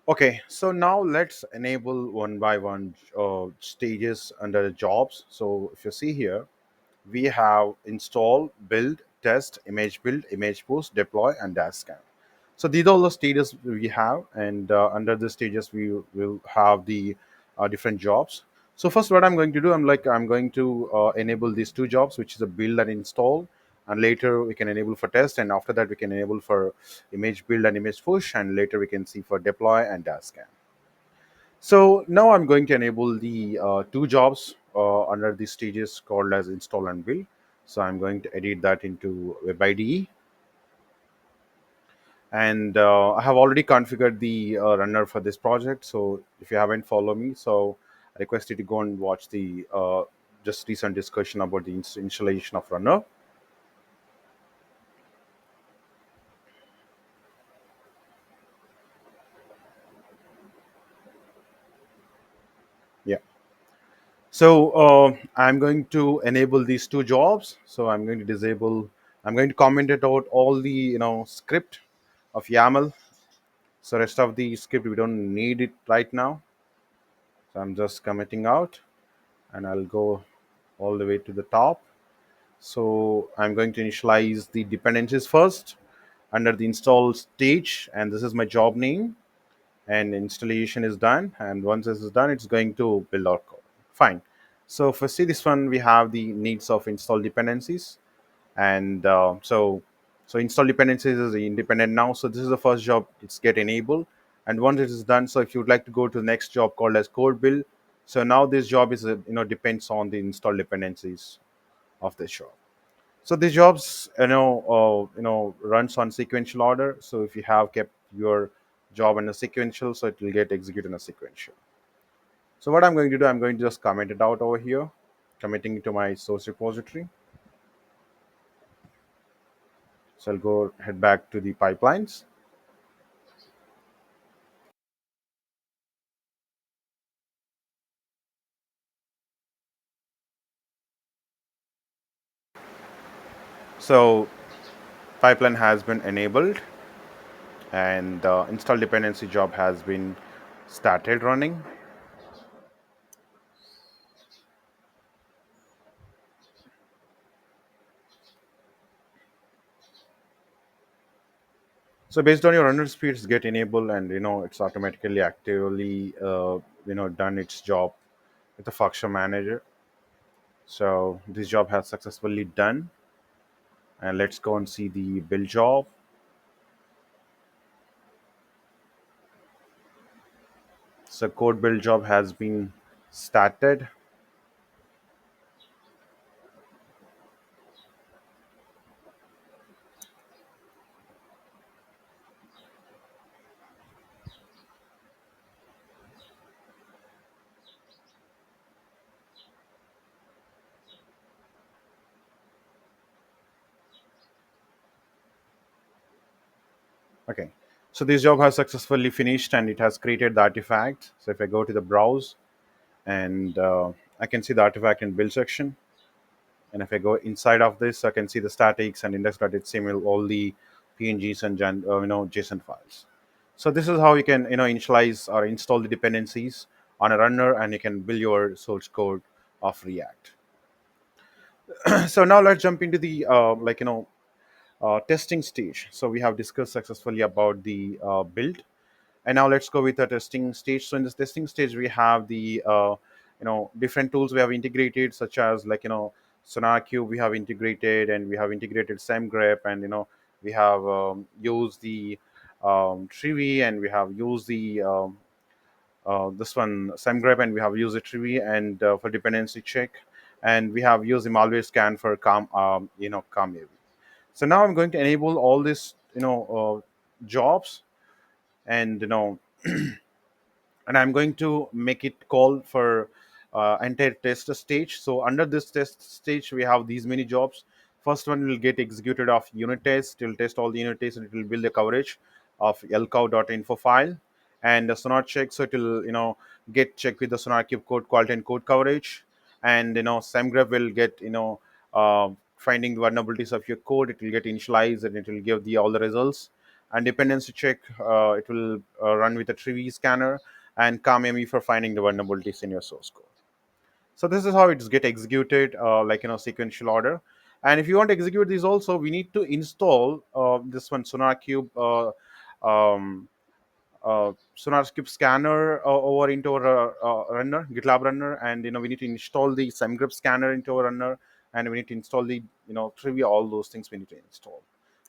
Okay, so now let's enable one by one stages under the jobs. So if you see here, we have install, build, test, image post, deploy, and dash scan. So these are all the stages we have, and under the stages we will have the different jobs. So first, what I'm going to do, I'm going to enable these two jobs, which is a build and install, and later we can enable for test, and after that we can enable for image build and image push, and later we can see for deploy and dash scan. So now I'm going to enable the two jobs under these stages called as install and build. So I'm going to edit that into Web IDE, and I have already configured the runner for this project. So if you haven't followed me, so I request you to go and watch the just recent discussion about the installation of runner. Yeah. So I'm going to enable these two jobs. So I'm going to disable. I'm going to comment it out all the script of YAML. So rest of the script we don't need it right now. So I'm just committing out, and I'll go all the way to the top. So I'm going to initialize the dependencies first under the install stage, and this is my job name, and installation is done. And once this is done, it's going to build our code. Fine. So for see this one, we have the needs of install dependencies, and so install dependencies is independent now. So this is the first job, it's get enabled, and once it is done, so if you would like to go to the next job called as code build, so now this job is depends on the install dependencies of this job. So these jobs runs on sequential order. So if you have kept your job in a sequential, so it will get executed in a sequential. So what I'm going to do, I'm going to just comment it out over here, committing it to my source repository. So I'll go head back to the pipelines. So pipeline has been enabled, and install dependency job has been started running. So based on your runner speeds get enabled, and it's automatically actively done its job with the function manager. So this job has successfully done, and let's go and see the build job. So code build job has been started. Okay, so this job has successfully finished, and it has created the artifact. So if I go to the browse, and I can see the artifact in build section, and if I go inside of this, I can see the statics and index.html, all the pngs and JSON files. So this is how you can initialize or install the dependencies on a runner, and you can build your source code of React. So now let's jump into the testing stage. So we have discussed successfully about the build, and now let's go with the testing stage. So in this testing stage, we have the different tools we have integrated, such as SonarQube we have integrated, and we have integrated Semgrep, and we have used the Trivy, and we have used the this one Semgrep, and we have used the Trivy, and for dependency check, and we have used the malware scan for ClamAV. So now I'm going to enable all these jobs, and and I'm going to make it call for entire test stage. So under this test stage, we have these many jobs. First one will get executed of unit test. It will test all the unit tests, and it will build the coverage of lcow.info file, and the sonar check. So it will get checked with the SonarQube code quality and code coverage, and Semgrep will get finding the vulnerabilities of your code. It will get initialized, and it will give the all the results. and dependency check, it will run with a Trivy scanner, and ClamAV for finding the vulnerabilities in your source code. So this is how it's get executed, like sequential order. And if you want to execute these also, we need to install this one SonarQube, SonarQube scanner over into our runner, GitLab runner, and we need to install the Semgrep scanner into our runner, and we need to install the Trivia, all those things we need to install.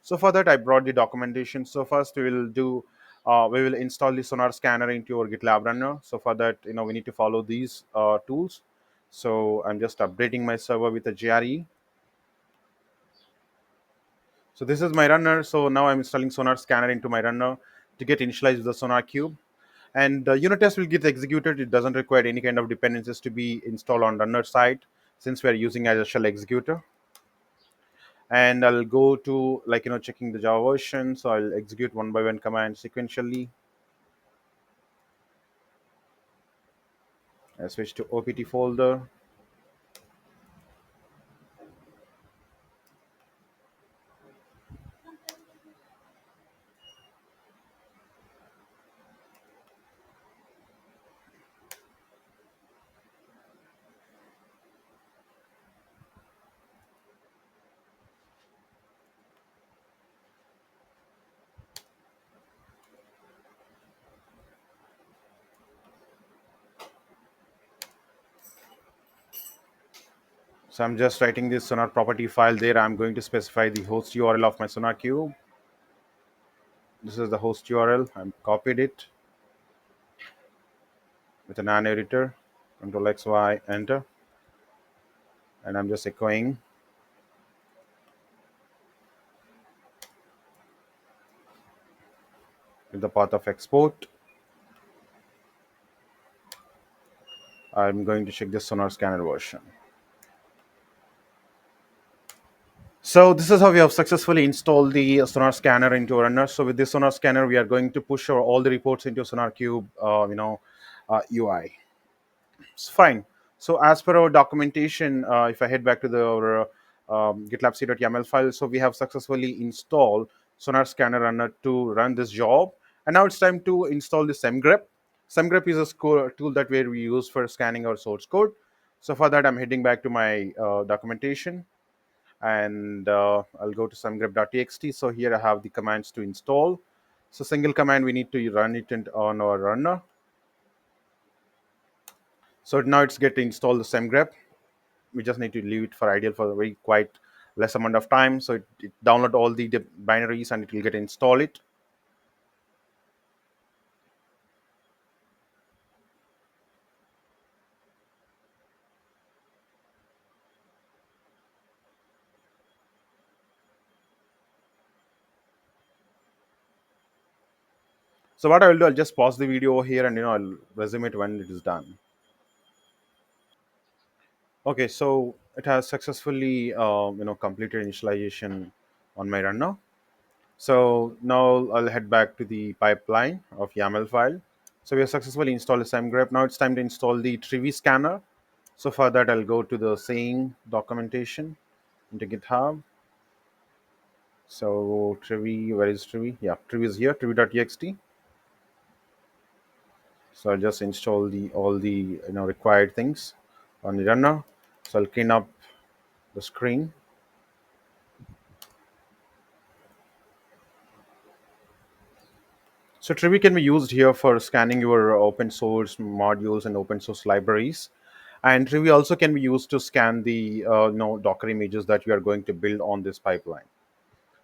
So for that, I brought the documentation. So first we will install the Sonar scanner into our GitLab runner. So for that, we need to follow these tools. So I'm just updating my server with a GRE. So this is my runner. So now I'm installing Sonar scanner into my runner to get initialized with the SonarQube. And the unit test will get executed. It doesn't require any kind of dependencies to be installed on runner side, since we are using as a shell executor. And I'll go to checking the Java version. So I'll execute one by one command sequentially. I switch to OPT folder. So I'm just writing this Sonar property file there. I'm going to specify the host URL of my SonarQube. This is the host URL. I'm copied it with an an editor. Control X Y enter, and I'm just echoing with the path of export. I'm going to check the Sonar scanner version. So this is how we have successfully installed the Sonar scanner into runner. So with this Sonar scanner, we are going to push all the reports into SonarQube, UI. It's fine. So as per our documentation, if I head back to our GitLab CI.yaml file, so we have successfully installed Sonar scanner runner to run this job. And now it's time to install the Semgrep. Semgrep is a tool that we use for scanning our source code. So for that, I'm heading back to my documentation, and I'll go to semgrep.txt. So here I have the commands to install. So single command, we need to run it on our runner. So now it's get to install the Semgrep. We just need to leave it for ideal for a very quite less amount of time. So it download all the binaries and it will get install it. So what I will do, I'll just pause the video over here, and I'll resume it when it is done. Okay, so it has successfully completed initialization on my runner. So now I'll head back to the pipeline of YAML file. So we have successfully installed the Semgrep. Now it's time to install the Trivy scanner. So for that, I'll go to the same documentation into GitHub. So Trivy, where is Trivy? Yeah, Trivy is here, Trivy.txt. So I'll just install the all the required things on the runner. So I'll clean up the screen. So Trivy can be used here for scanning your open source modules and open source libraries. And Trivy also can be used to scan the Docker images that you are going to build on this pipeline.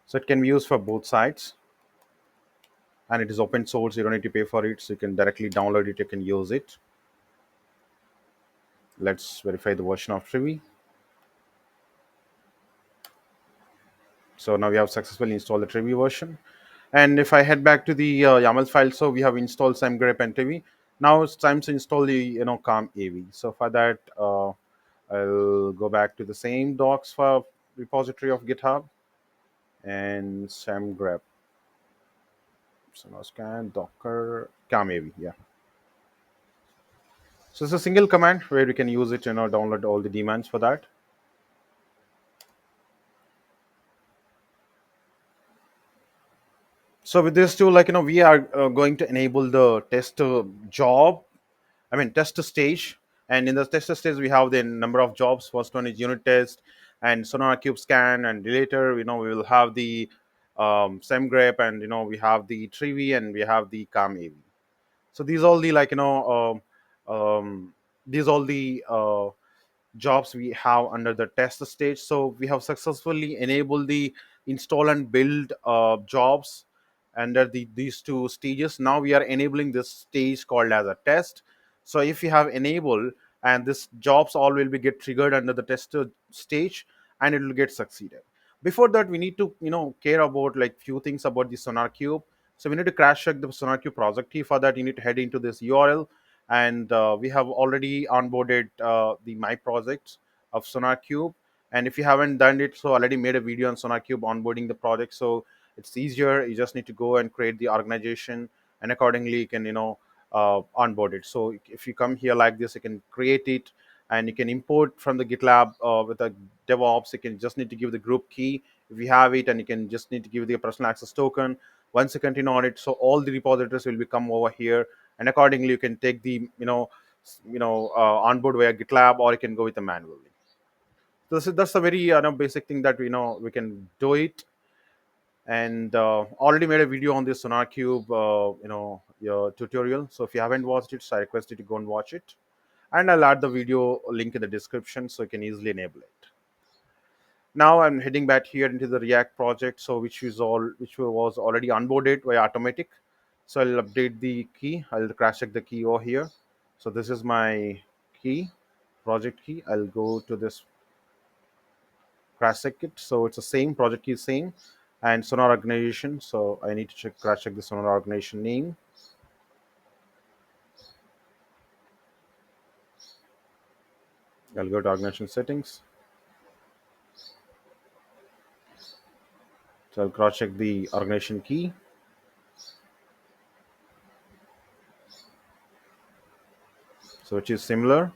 So it can be used for both sides, and it is open source. You don't need to pay for it, so you can directly download it. You can use it. Let's verify the version of Trivy. So now we have successfully installed the Trivy version. And if I head back to the YAML file, so we have installed Semgrep and Trivy. Now it's time to install the ClamAV. So for that, I'll go back to the same docs for repository of GitHub and Semgrep. So now scan Docker ClamAV. Yeah. So it's a single command where you can use it, download all the demands for that. So with this tool, we are going to enable the test job. I mean, test stage. And in the test stage, we have the number of jobs. First one is unit test and SonarQube scan. And later, we will have the Semgrep, and we have the Trivy, and we have the ClamAV. So these all the these all the jobs we have under the test stage. So we have successfully enabled the install and build jobs under these two stages. Now we are enabling this stage called as a test. So if you have enabled, and this jobs all will be get triggered under the test stage, and it will get succeeded. Before that, we need to care about like few things about the SonarQube. So we need to crash check the SonarQube project key. For that, you need to head into this URL, and we have already onboarded the my projects of SonarQube. And if you haven't done it, so already made a video on SonarQube onboarding the project. So it's easier. You just need to go and create the organization, and accordingly you can onboard it. So if you come here like this, you can create it, and you can import from the GitLab with a DevOps. You can just need to give the group key if you have it, and you can just need to give the personal access token. Once you continue on it, so all the repositories will become over here, and accordingly you can take the onboard via GitLab, or you can go with the manually. So that's a very basic thing that we can do it. And already made a video on this SonarQube your tutorial. So if you haven't watched it, so I request you to go and watch it, and I'll add the video link in the description so you can easily enable it. Now I'm heading back here into the React project, so which was already onboarded by automatic. So I'll update the key. I'll crash check the key over here. So this is my key, project key. I'll go to this crash check it. So it's the same project key, same, and Sonar organization. So I need to crash check the Sonar organization name. I'll go to organization settings. So I'll cross check the organization key. So which is similar,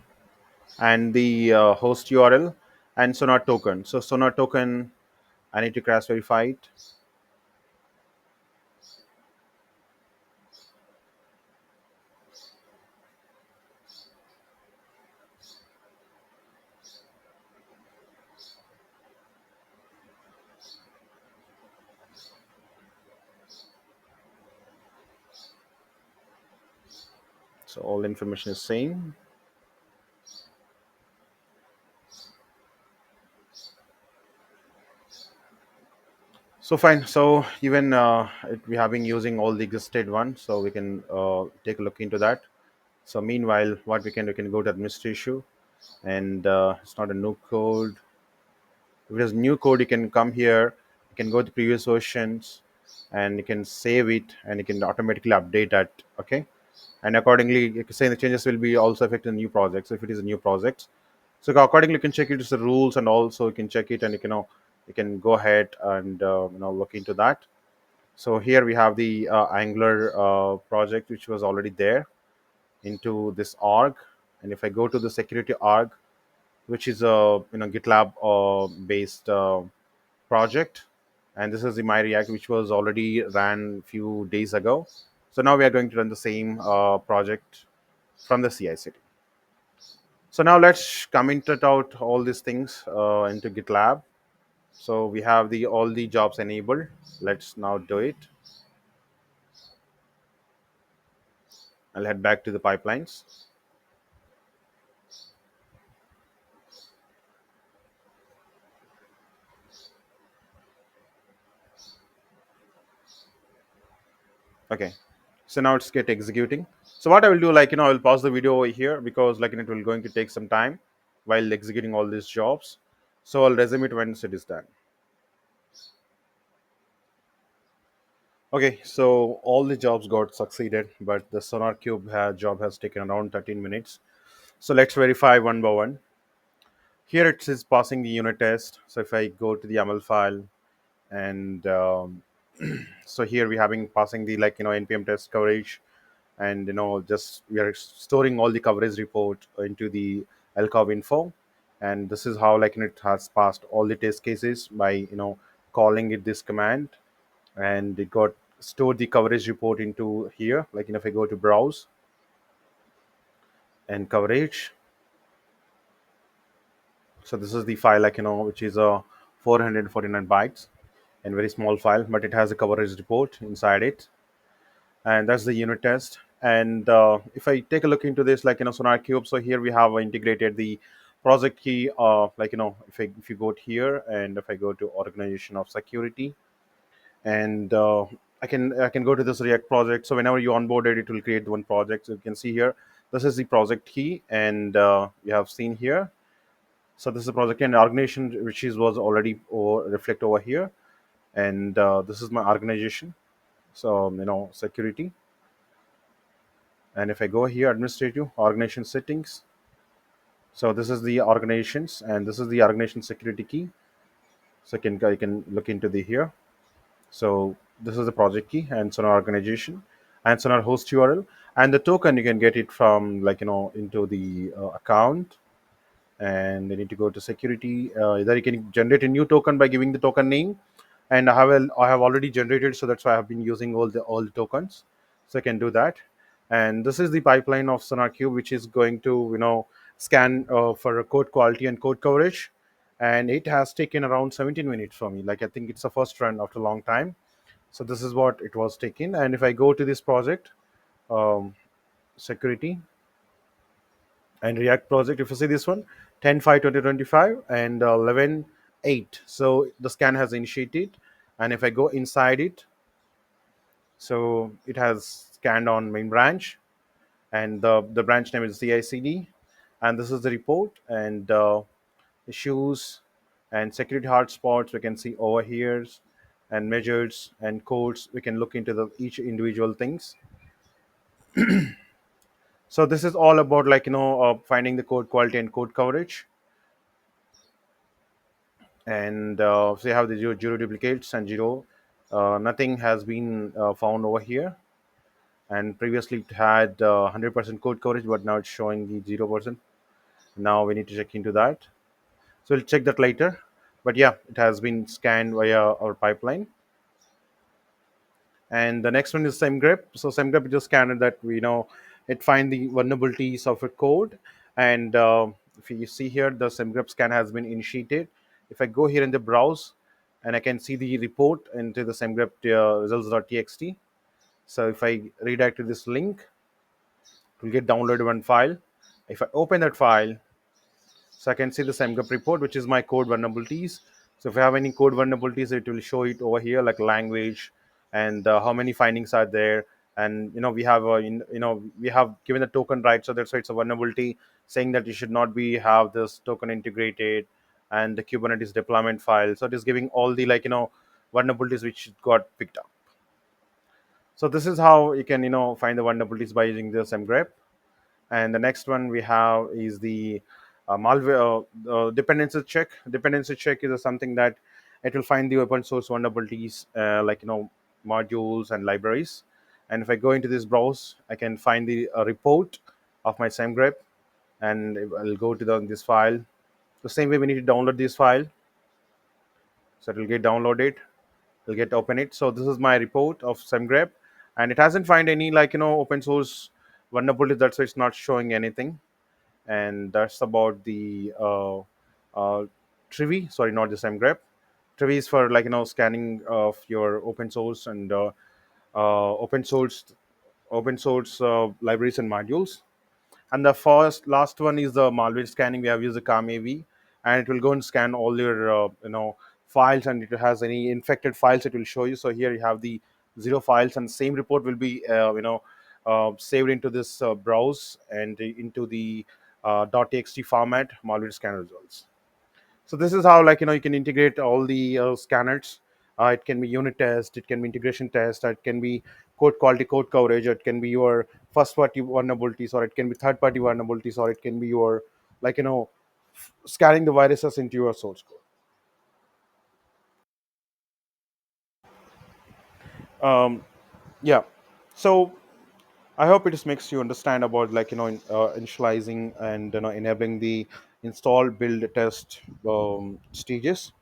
and the host URL and Sonar token. So Sonar token, I need to crash verify it. So all the information is same. So fine. So even we have been using all the existed one, so we can take a look into that. So meanwhile, what we can go to administration, and it's not a new code. If it is new code, you can come here. You can go to previous versions, and you can save it, and you can automatically update that. Okay, and accordingly, you can say the changes will be also affect the new projects if it is a new project. So accordingly, you can check it as the rules, and also you can check it, and you can go ahead and look into that. So here we have the Angular project which was already there into this org, and if I go to the security org, which is a GitLab based project, and this is the my React which was already ran few days ago. So now we are going to run the same project from the CI/CD. So now let's comment it out all these things into GitLab. So we have the all the jobs enabled. Let's now do it. I'll head back to the pipelines. Okay, so now it's get executing. So what I will do, I will pause the video over here, because it will going to take some time while executing all these jobs. So I'll resume it once it is done. Okay, so all the jobs got succeeded, but the SonarQube job has taken around 13 minutes. So let's verify one by one. Here it is passing the unit test. So if I go to the YAML file, and so here we having passing the npm test coverage, and just we are storing all the coverage report into the lcov info, and this is how it has passed all the test cases by calling it this command, and it got store the coverage report into here. Like, if I go to browse and coverage, so this is the file, which is a 449 bytes and very small file, but it has a coverage report inside it, and that's the unit test. And if I take a look into this, SonarQube, so here we have integrated the project key. If you go here, and if I go to organization of security, and I can go to this React project. So whenever you onboard it, it will create one project. So you can see here, this is the project key, and you have seen here. So this is the project and organization, which is was already reflect over here, and this is my organization. So security, and if I go here, administrative organization settings. So this is the organizations, and this is the organization security key. So I can look into the here. So this is the project key and Sonar organization and Sonar host URL, and the token you can get it from into the account, and they need to go to security. Either you can generate a new token by giving the token name, and I have already generated, so that's why I have been using all the tokens, so I can do that. And this is the pipeline of SonarQube, which is going to scan for a code quality and code coverage, and it has taken around 17 minutes for me. Like, I think it's the first run after a long time. So this is what it was taken. And if I go to this project, um, security and React project, if you see this one, 10/5/2025 and 11/8, so the scan has initiated. And if I go inside it, so it has scanned on main branch, and the branch name is CICD, and this is the report, and issues and security hotspots we can see over here, and measures and codes we can look into the each individual things. So this is all about finding the code quality and code coverage. And so you have the zero duplicates and zero, nothing has been found over here. And previously it had 100% code coverage, but now it's showing the 0%. Now we need to check into that, so we'll check that later. But yeah, it has been scanned via our pipeline. And the next one is Semgrep. So Semgrep just scanned that it find the vulnerabilities of a code. And if you see here, the Semgrep scan has been initiated. If I go here in the browse, and I can see the report into the Semgrep results.txt. So if I redirect to this link, it will get downloaded one file. If I open that file, so I can see the Semgrep report, which is my code vulnerabilities. So if I have any code vulnerabilities, it will show it over here, like language, and how many findings are there. And we have given the token, right, so that's why it's a vulnerability, saying that you should not be have this token integrated, and the Kubernetes deployment file. So it is giving all the vulnerabilities which got picked up. So this is how you can find the vulnerabilities by using the Semgrep. And the next one we have is the malware dependency check. Dependency check is something that it will find the open source vulnerabilities, modules and libraries. And if I go into this browse, I can find the report of my Semgrep, and I'll go to this file. The same way we need to download this file, so it will get downloaded. We'll get open it. So this is my report of Semgrep, and it hasn't find any open source vulnerability. That's why it's not showing anything. And that's about the Trivy. Sorry, not the Semgrep. Trivy is for scanning of your open source and open source libraries and modules. And the first last one is the malware scanning. We have used the ClamAV, and it will go and scan all your files, and it has any infected files it will show you. So here you have the zero files, and the same report will be saved into this browse and into the .txt format malware scanner results. So this is how you can integrate all the scanners. It can be unit test, it can be integration test, it can be code quality, code coverage, it can be your first party vulnerabilities, or it can be third party vulnerabilities, or it can be your scanning the viruses into your source code. Yeah. So I hope it just makes you understand about initializing and enabling the install, build, test stages.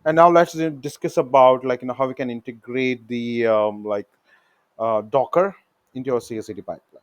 And now let's discuss about how we can integrate the Docker into our CI/CD pipeline.